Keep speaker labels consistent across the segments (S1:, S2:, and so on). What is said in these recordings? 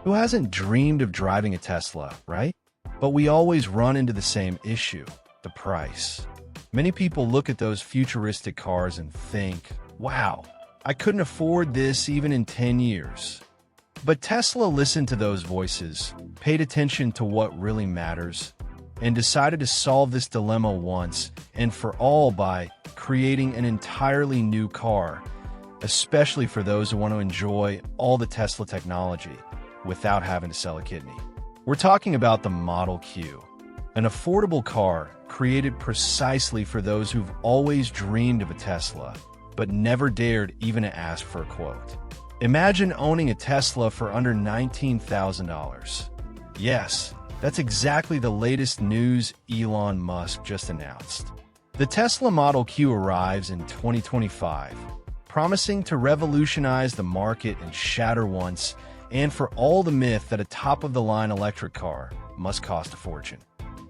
S1: Who hasn't dreamed of driving a Tesla, right? But we always run into the same issue, the price. Many people look at those futuristic cars and think, wow, I couldn't afford this even in 10 years. But Tesla listened to those voices, paid attention to what really matters, and decided to solve this dilemma once and for all by creating an entirely new car, especially for those who want to enjoy all the Tesla technology without having to sell a kidney. We're talking about the Model Q, an affordable car created precisely for those who've always dreamed of a Tesla, but never dared even to ask for a quote. Imagine owning a Tesla for under $19,000. Yes, that's exactly the latest news Elon Musk just announced. The Tesla Model Q arrives in 2025, promising to revolutionize the market and shatter once and for all the myth that a top-of-the-line electric car must cost a fortune.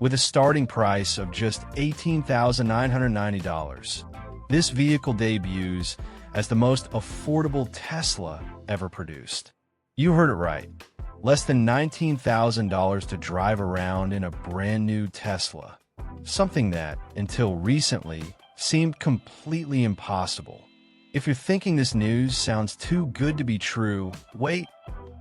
S1: With a starting price of just $18,990, this vehicle debuts as the most affordable Tesla ever produced. You heard it right. Less than $19,000 to drive around in a brand new Tesla. Something that, until recently, seemed completely impossible. If you're thinking this news sounds too good to be true, wait,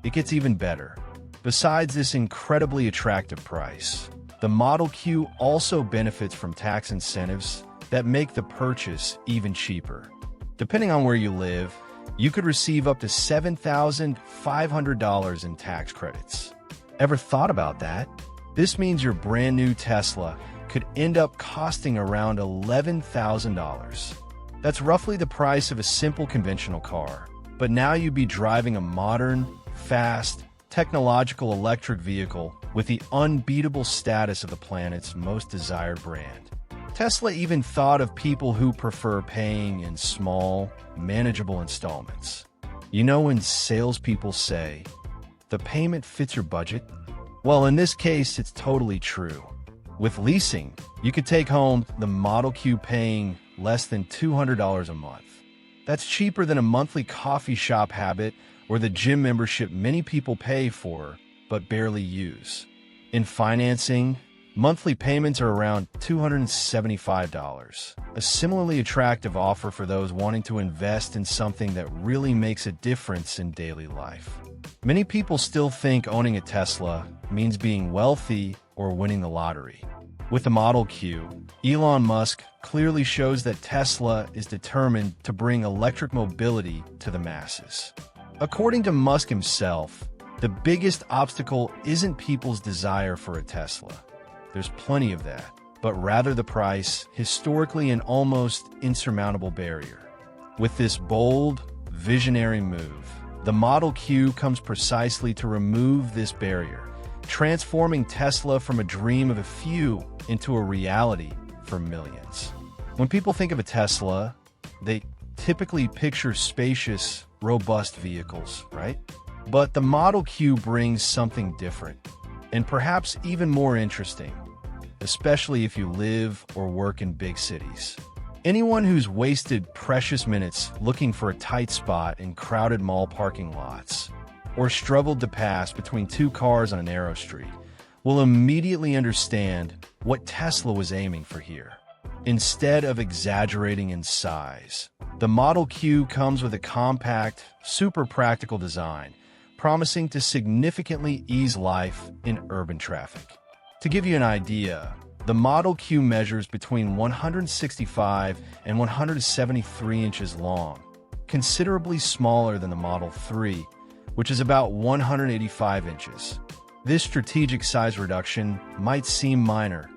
S1: it gets even better. Besides this incredibly attractive price, the Model Q also benefits from tax incentives that make the purchase even cheaper. Depending on where you live, you could receive up to $7,500 in tax credits. Ever thought about that? This means your brand new Tesla could end up costing around $11,000. That's roughly the price of a simple conventional car. But now you'd be driving a modern, fast, technological electric vehicle with the unbeatable status of the planet's most desired brand. Tesla even thought of people who prefer paying in small, manageable installments. You know when salespeople say, the payment fits your budget? Well, in this case, it's totally true. With leasing, you could take home the Model Q paying less than $200 a month. That's cheaper than a monthly coffee shop habit or the gym membership many people pay for but barely use. In financing, monthly payments are around $275, a similarly attractive offer for those wanting to invest in something that really makes a difference in daily life. Many people still think owning a Tesla means being wealthy or winning the lottery. With the Model Q, Elon Musk clearly shows that Tesla is determined to bring electric mobility to the masses. According to Musk himself, the biggest obstacle isn't people's desire for a Tesla. There's plenty of that, but rather the price, historically an almost insurmountable barrier. With this bold, visionary move, the Model Q comes precisely to remove this barrier, transforming Tesla from a dream of a few into a reality for millions. When people think of a Tesla, they typically picture spacious, robust vehicles, right? But the Model Q brings something different, and perhaps even more interesting, especially if you live or work in big cities. Anyone who's wasted precious minutes looking for a tight spot in crowded mall parking lots, or struggled to pass between two cars on a narrow street, will immediately understand what Tesla was aiming for here. Instead of exaggerating in size, the Model Q comes with a compact, super practical design, promising to significantly ease life in urban traffic. To give you an idea, the Model Q measures between 165 and 173 inches long, considerably smaller than the Model 3, which is about 185 inches. This strategic size reduction might seem minor,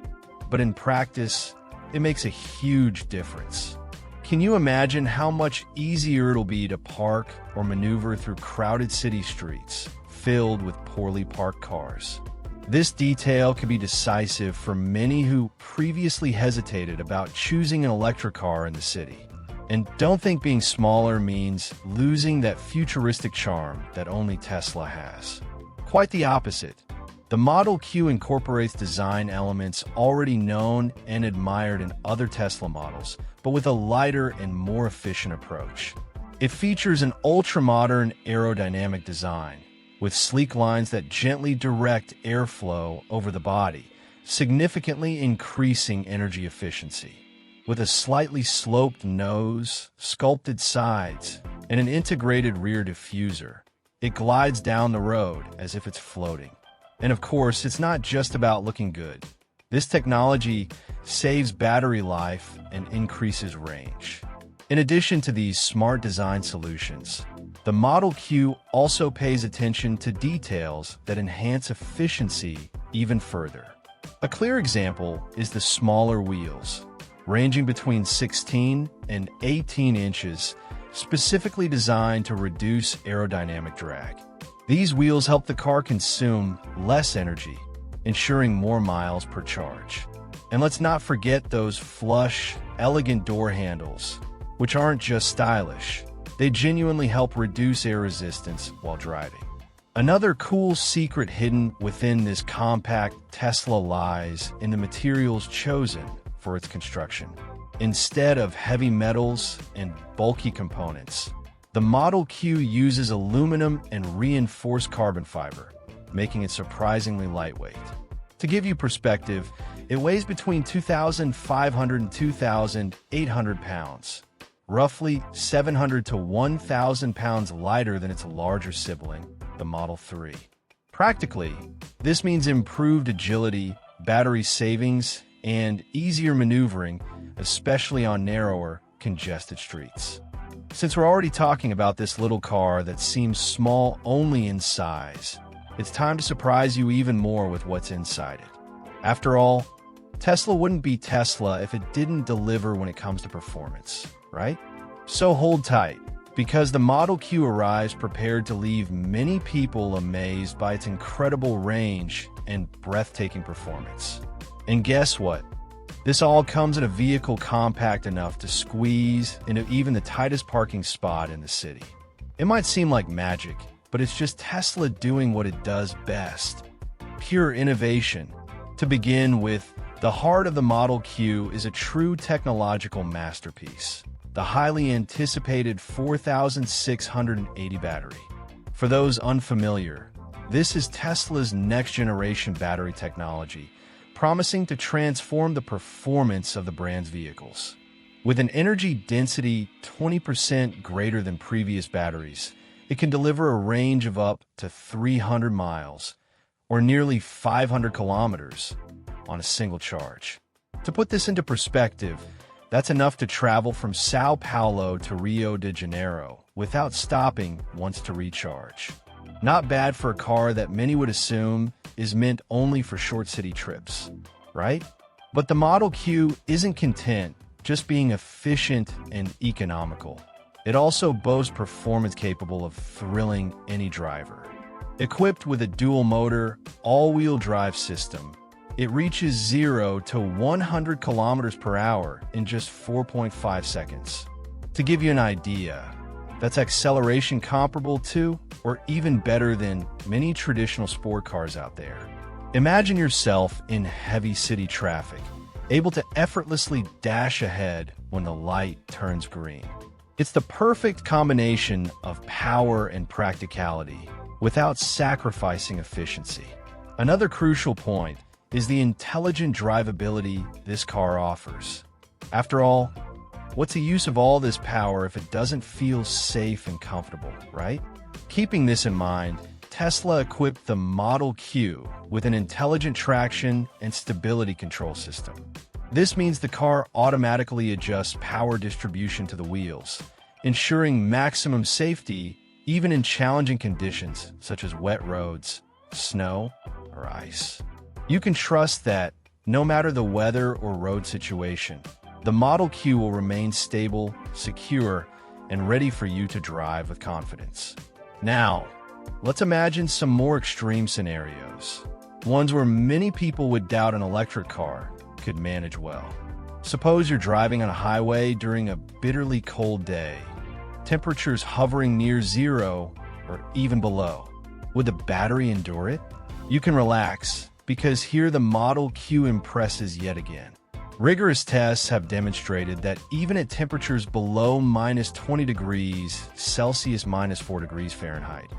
S1: but in practice, it makes a huge difference. Can you imagine how much easier it'll be to park or maneuver through crowded city streets filled with poorly parked cars? This detail can be decisive for many who previously hesitated about choosing an electric car in the city. And don't think being smaller means losing that futuristic charm that only Tesla has. Quite the opposite. The Model Q incorporates design elements already known and admired in other Tesla models, but with a lighter and more efficient approach. It features an ultra-modern aerodynamic design, with sleek lines that gently direct airflow over the body, significantly increasing energy efficiency. With a slightly sloped nose, sculpted sides, and an integrated rear diffuser, it glides down the road as if it's floating. And of course, it's not just about looking good. This technology saves battery life and increases range. In addition to these smart design solutions, the Model Q also pays attention to details that enhance efficiency even further. A clear example is the smaller wheels, ranging between 16 and 18 inches, specifically designed to reduce aerodynamic drag. These wheels help the car consume less energy, ensuring more miles per charge. And let's not forget those flush, elegant door handles, which aren't just stylish. They genuinely help reduce air resistance while driving. Another cool secret hidden within this compact Tesla lies in the materials chosen for its construction. Instead of heavy metals and bulky components, the Model Q uses aluminum and reinforced carbon fiber, making it surprisingly lightweight. To give you perspective, it weighs between 2,500 and 2,800 pounds, roughly 700 to 1,000 pounds lighter than its larger sibling, the Model 3. Practically, this means improved agility, battery savings, and easier maneuvering, especially on narrower, congested streets. Since we're already talking about this little car that seems small only in size, it's time to surprise you even more with what's inside it. After all, Tesla wouldn't be Tesla if it didn't deliver when it comes to performance, right? So hold tight, because the Model Q arrives prepared to leave many people amazed by its incredible range and breathtaking performance. And guess what? This all comes in a vehicle compact enough to squeeze into even the tightest parking spot in the city. It might seem like magic, but it's just Tesla doing what it does best. Pure innovation. To begin with, the heart of the Model Q is a true technological masterpiece, the highly anticipated 4680 battery. For those unfamiliar, this is Tesla's next-generation battery technology, promising to transform the performance of the brand's vehicles. With an energy density 20% greater than previous batteries, it can deliver a range of up to 300 miles, or nearly 500 kilometers, on a single charge. To put this into perspective, that's enough to travel from Sao Paulo to Rio de Janeiro without stopping once to recharge. Not bad for a car that many would assume is meant only for short city trips, right? But the Model Q isn't content just being efficient and economical. It also boasts performance capable of thrilling any driver. Equipped with a dual-motor, all-wheel drive system, it reaches 0 to 100 kilometers per hour in just 4.5 seconds. To give you an idea, that's acceleration comparable to, or even better than, many traditional sport cars out there. Imagine yourself in heavy city traffic, able to effortlessly dash ahead when the light turns green. It's the perfect combination of power and practicality without sacrificing efficiency. Another crucial point is the intelligent drivability this car offers. After all, what's the use of all this power if it doesn't feel safe and comfortable, right? Keeping this in mind, Tesla equipped the Model Q with an intelligent traction and stability control system. This means the car automatically adjusts power distribution to the wheels, ensuring maximum safety even in challenging conditions such as wet roads, snow, or ice. You can trust that, no matter the weather or road situation, the Model Q will remain stable, secure, and ready for you to drive with confidence. Now, let's imagine some more extreme scenarios, ones where many people would doubt an electric car could manage well. Suppose you're driving on a highway during a bitterly cold day, temperatures hovering near 0 or even below. Would the battery endure it? You can relax, because here the Model Q impresses yet again. Rigorous tests have demonstrated that even at temperatures below -20 degrees Celsius, -4 degrees Fahrenheit,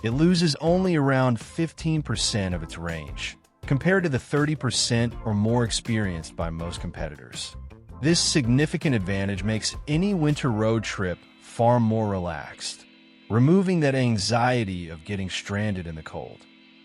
S1: it loses only around 15% of its range, compared to the 30% or more experienced by most competitors. This significant advantage makes any winter road trip far more relaxed, removing that anxiety of getting stranded in the cold.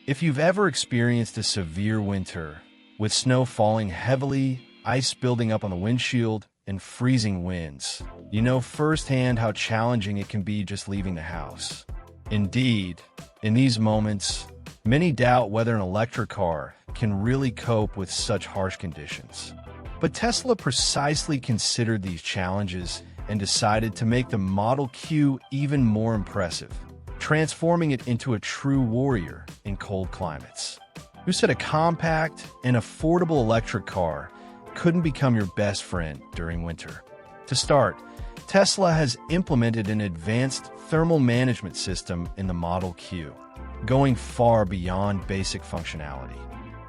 S1: If you've ever experienced a severe winter, with snow falling heavily, ice building up on the windshield, and freezing winds, you know firsthand how challenging it can be just leaving the house. Indeed, in these moments, many doubt whether an electric car can really cope with such harsh conditions. But Tesla precisely considered these challenges and decided to make the Model Q even more impressive, transforming it into a true warrior in cold climates. Who said a compact and affordable electric car couldn't become your best friend during winter? To start, Tesla has implemented an advanced thermal management system in the Model Q, going far beyond basic functionality.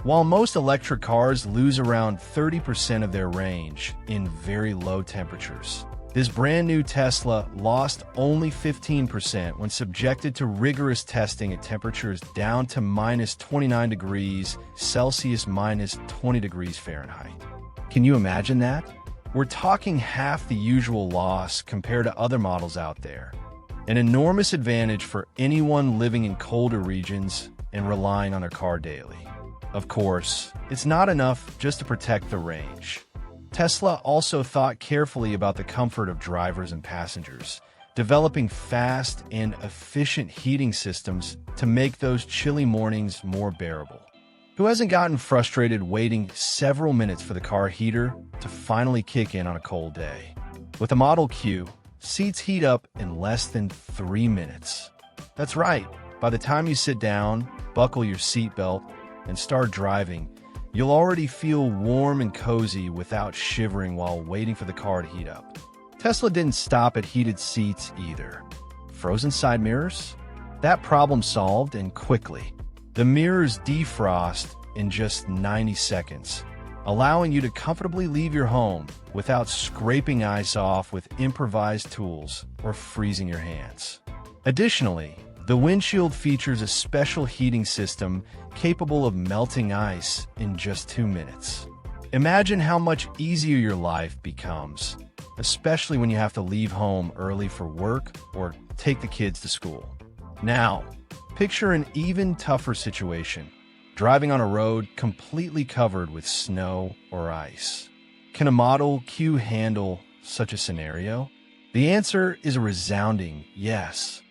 S1: While most electric cars lose around 30% of their range in very low temperatures, this brand new Tesla lost only 15% when subjected to rigorous testing at temperatures down to minus 29 degrees Celsius, minus 20 degrees Fahrenheit. Can you imagine that? We're talking half the usual loss compared to other models out there. An enormous advantage for anyone living in colder regions and relying on their car daily. Of course, it's not enough just to protect the range. Tesla also thought carefully about the comfort of drivers and passengers, developing fast and efficient heating systems to make those chilly mornings more bearable. Who hasn't gotten frustrated waiting several minutes for the car heater to finally kick in on a cold day? With the Model Q, seats heat up in less than 3 minutes. That's right, by the time you sit down, buckle your seatbelt, and start driving, you'll already feel warm and cozy without shivering while waiting for the car to heat up. Tesla didn't stop at heated seats either. Frozen side mirrors? That problem solved, and quickly. The mirrors defrost in just 90 seconds, allowing you to comfortably leave your home without scraping ice off with improvised tools or freezing your hands. Additionally, the windshield features a special heating system capable of melting ice in just 2 minutes. Imagine how much easier your life becomes, especially when you have to leave home early for work or take the kids to school. Now, picture an even tougher situation, driving on a road completely covered with snow or ice. Can a Model Q handle such a scenario? The answer is a resounding yes.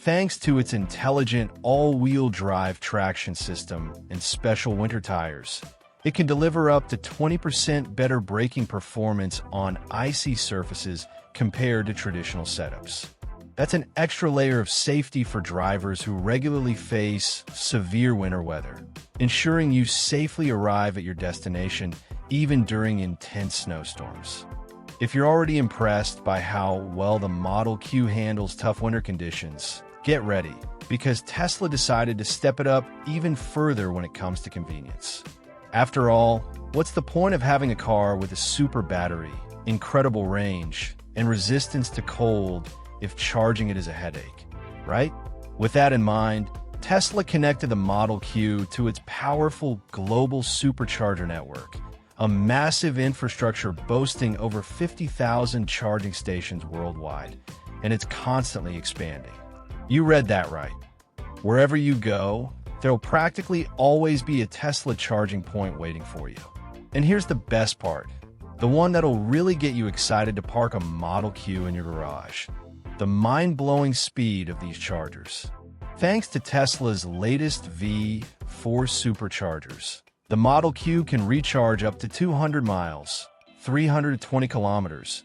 S1: Thanks to its intelligent all-wheel drive traction system and special winter tires, it can deliver up to 20% better braking performance on icy surfaces compared to traditional setups. That's an extra layer of safety for drivers who regularly face severe winter weather, ensuring you safely arrive at your destination even during intense snowstorms. If you're already impressed by how well the Model Q handles tough winter conditions, get ready, because Tesla decided to step it up even further when it comes to convenience. After all, what's the point of having a car with a super battery, incredible range, and resistance to cold if charging it is a headache, right? With that in mind, Tesla connected the Model Q to its powerful global supercharger network, a massive infrastructure boasting over 50,000 charging stations worldwide, and it's constantly expanding. You read that right. Wherever you go, there'll practically always be a Tesla charging point waiting for you. And here's the best part, the one that'll really get you excited to park a Model Q in your garage: the mind-blowing speed of these chargers. Thanks to Tesla's latest V4 Superchargers, the Model Q can recharge up to 200 miles, 320 kilometers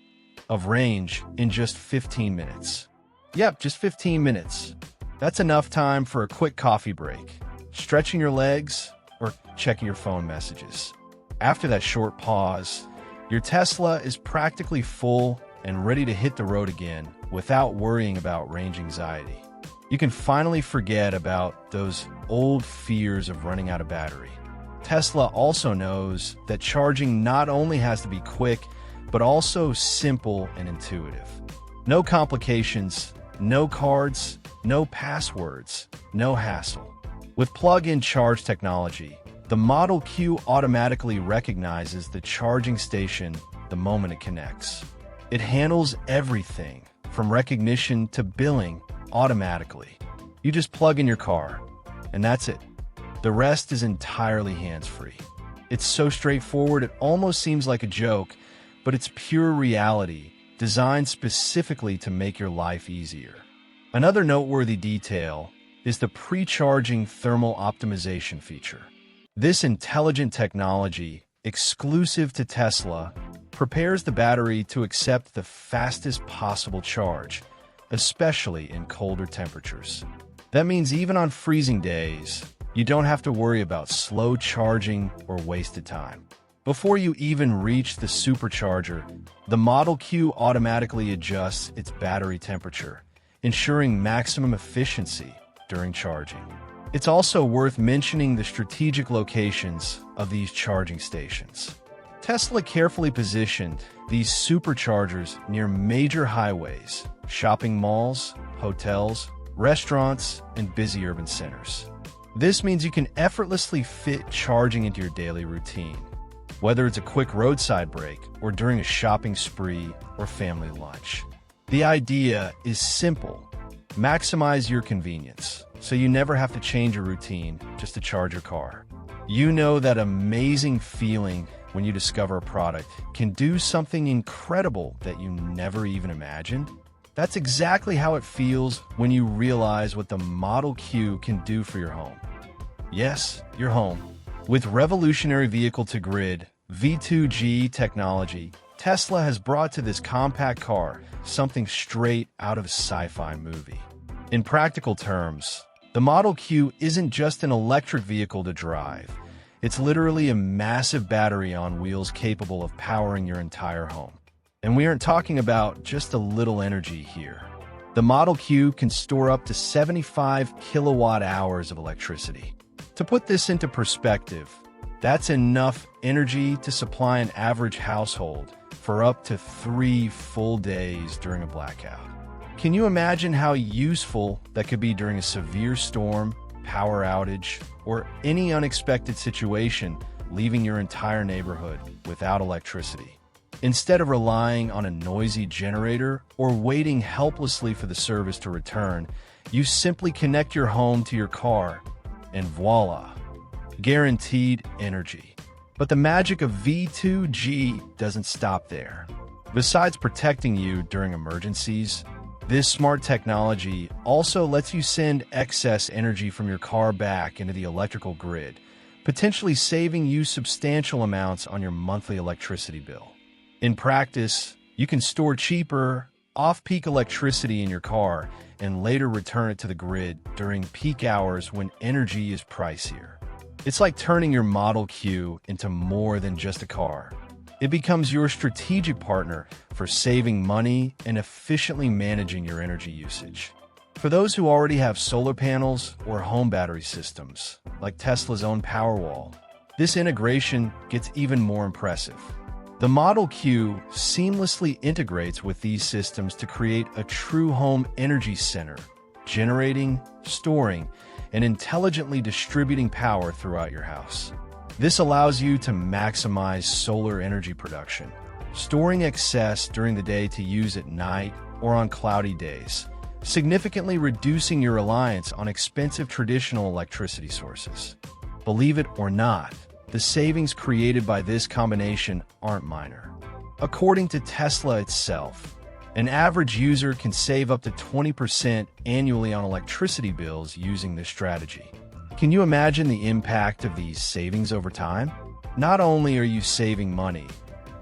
S1: of range in just 15 minutes. Yep, just 15 minutes. That's enough time for a quick coffee break, stretching your legs, or checking your phone messages. After that short pause, your Tesla is practically full and ready to hit the road again without worrying about range anxiety. You can finally forget about those old fears of running out of battery. Tesla also knows that charging not only has to be quick, but also simple and intuitive. No complications, No cards, no passwords, no hassle. With plug-in charge technology, the Model Q automatically recognizes the charging station the moment it connects. It handles everything from recognition to billing automatically. You just plug in your car, and that's it. The rest is entirely hands-free. It's so straightforward it almost seems like a joke, but it's pure reality, designed specifically to make your life easier. Another noteworthy detail is the pre-charging thermal optimization feature. This intelligent technology, exclusive to Tesla, prepares the battery to accept the fastest possible charge, especially in colder temperatures. That means even on freezing days, you don't have to worry about slow charging or wasted time. Before you even reach the supercharger, the Model Q automatically adjusts its battery temperature, ensuring maximum efficiency during charging. It's also worth mentioning the strategic locations of these charging stations. Tesla carefully positioned these superchargers near major highways, shopping malls, hotels, restaurants, and busy urban centers. This means you can effortlessly fit charging into your daily routine, whether it's a quick roadside break or during a shopping spree or family lunch. The idea is simple. Maximize your convenience, so you never have to change your routine just to charge your car. You know that amazing feeling when you discover a product can do something incredible that you never even imagined? That's exactly how it feels when you realize what the Model Q can do for your home. Yes, your home. With revolutionary vehicle-to-grid V2G technology, Tesla has brought to this compact car something straight out of a sci-fi movie. In practical terms, the Model Q isn't just an electric vehicle to drive. It's literally a massive battery on wheels capable of powering your entire home. And we aren't talking about just a little energy here. The Model Q can store up to 75 kilowatt hours of electricity. To put this into perspective, that's enough energy to supply an average household for up to 3 full days during a blackout. Can you imagine how useful that could be during a severe storm, power outage, or any unexpected situation, leaving your entire neighborhood without electricity? Instead of relying on a noisy generator or waiting helplessly for the service to return, you simply connect your home to your car, and voila, guaranteed energy. But the magic of V2G doesn't stop there. Besides protecting you during emergencies, this smart technology also lets you send excess energy from your car back into the electrical grid, potentially saving you substantial amounts on your monthly electricity bill. In practice, you can store cheaper, off-peak electricity in your car and later return it to the grid during peak hours when energy is pricier. It's like turning your Model Q into more than just a car. It becomes your strategic partner for saving money and efficiently managing your energy usage. For those who already have solar panels or home battery systems, like Tesla's own Powerwall, this integration gets even more impressive. The Model Q seamlessly integrates with these systems to create a true home energy center, generating, storing, and intelligently distributing power throughout your house. This allows you to maximize solar energy production, storing excess during the day to use at night or on cloudy days, significantly reducing your reliance on expensive traditional electricity sources. Believe it or not, the savings created by this combination aren't minor. According to Tesla itself, an average user can save up to 20% annually on electricity bills using this strategy. Can you imagine the impact of these savings over time? Not only are you saving money,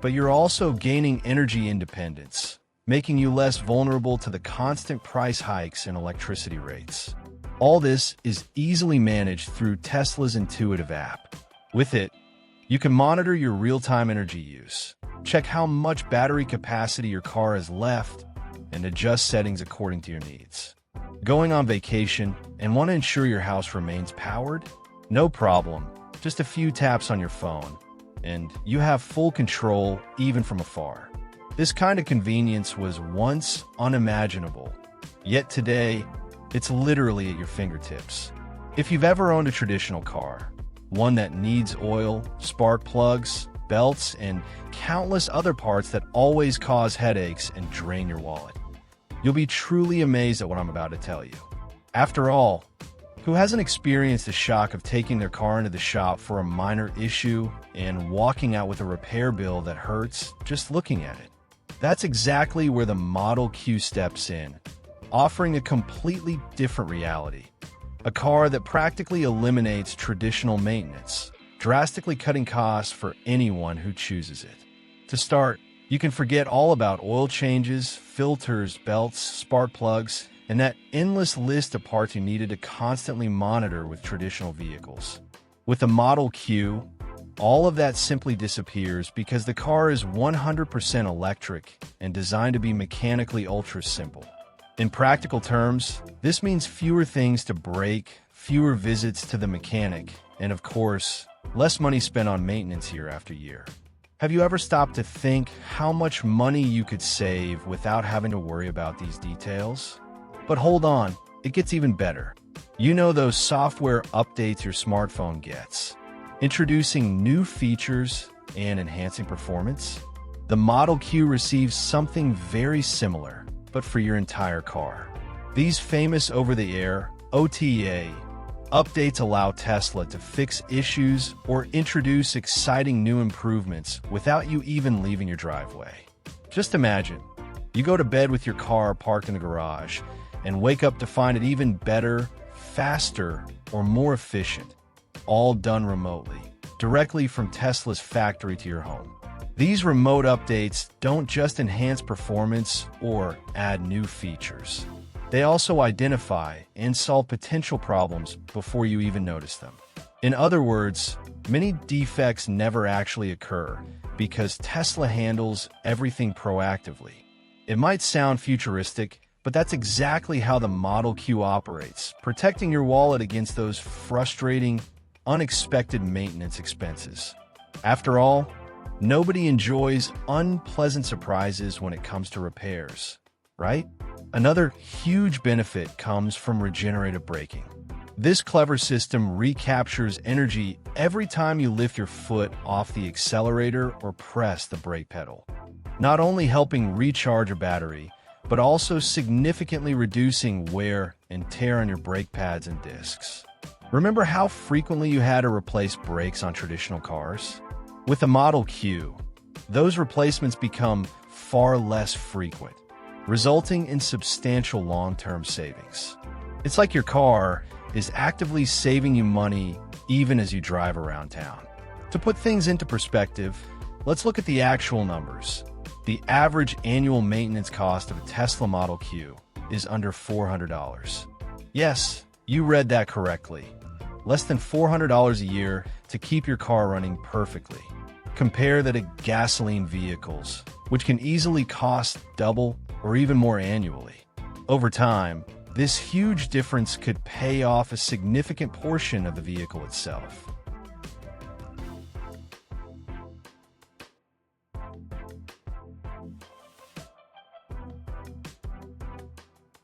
S1: but you're also gaining energy independence, making you less vulnerable to the constant price hikes in electricity rates. All this is easily managed through Tesla's intuitive app. With it, you can monitor your real-time energy use, check how much battery capacity your car has left, and adjust settings according to your needs. Going on vacation and want to ensure your house remains powered? No problem. Just a few taps on your phone, and you have full control even from afar. This kind of convenience was once unimaginable, Yet today, it's literally at your fingertips. If you've ever owned a traditional car, one that needs oil, spark plugs, belts, and countless other parts that always cause headaches and drain your wallet, you'll be truly amazed at what I'm about to tell you. After all, who hasn't experienced the shock of taking their car into the shop for a minor issue and walking out with a repair bill that hurts just looking at it? That's exactly where the Model Q steps in, offering a completely different reality. A car that practically eliminates traditional maintenance, drastically cutting costs for anyone who chooses it. To start, you can forget all about oil changes, filters, belts, spark plugs, and that endless list of parts you needed to constantly monitor with traditional vehicles. With the Model Q, all of that simply disappears because the car is 100% electric and designed to be mechanically ultra simple. In practical terms, this means fewer things to break, fewer visits to the mechanic, and of course, less money spent on maintenance year after year. Have you ever stopped to think how much money you could save without having to worry about these details? But hold on, it gets even better. You know those software updates your smartphone gets, introducing new features and enhancing performance? The Model Q receives something very similar, but for your entire car. These famous over-the-air OTA updates allow Tesla to fix issues or introduce exciting new improvements without you even leaving your driveway. Just imagine, you go to bed with your car parked in the garage and wake up to find it even better, faster, or more efficient, all done remotely, directly from Tesla's factory to your home. These remote updates don't just enhance performance or add new features. They also identify and solve potential problems before you even notice them. In other words, many defects never actually occur because Tesla handles everything proactively. It might sound futuristic, but that's exactly how the Model Q operates, protecting your wallet against those frustrating, unexpected maintenance expenses. After all, nobody enjoys unpleasant surprises when it comes to repairs, right? Another huge benefit comes from regenerative braking. This clever system recaptures energy every time you lift your foot off the accelerator or press the brake pedal, not only helping recharge your battery, but also significantly reducing wear and tear on your brake pads and discs. Remember how frequently you had to replace brakes on traditional cars? With the Model Q, those replacements become far less frequent, resulting in substantial long-term savings. It's like your car is actively saving you money even as you drive around town. To put things into perspective, let's look at the actual numbers. The average annual maintenance cost of a Tesla Model Q is under $400. Yes, you read that correctly. Less than $400 a year to keep your car running perfectly. Compare that to gasoline vehicles, which can easily cost double or even more annually. Over time, this huge difference could pay off a significant portion of the vehicle itself.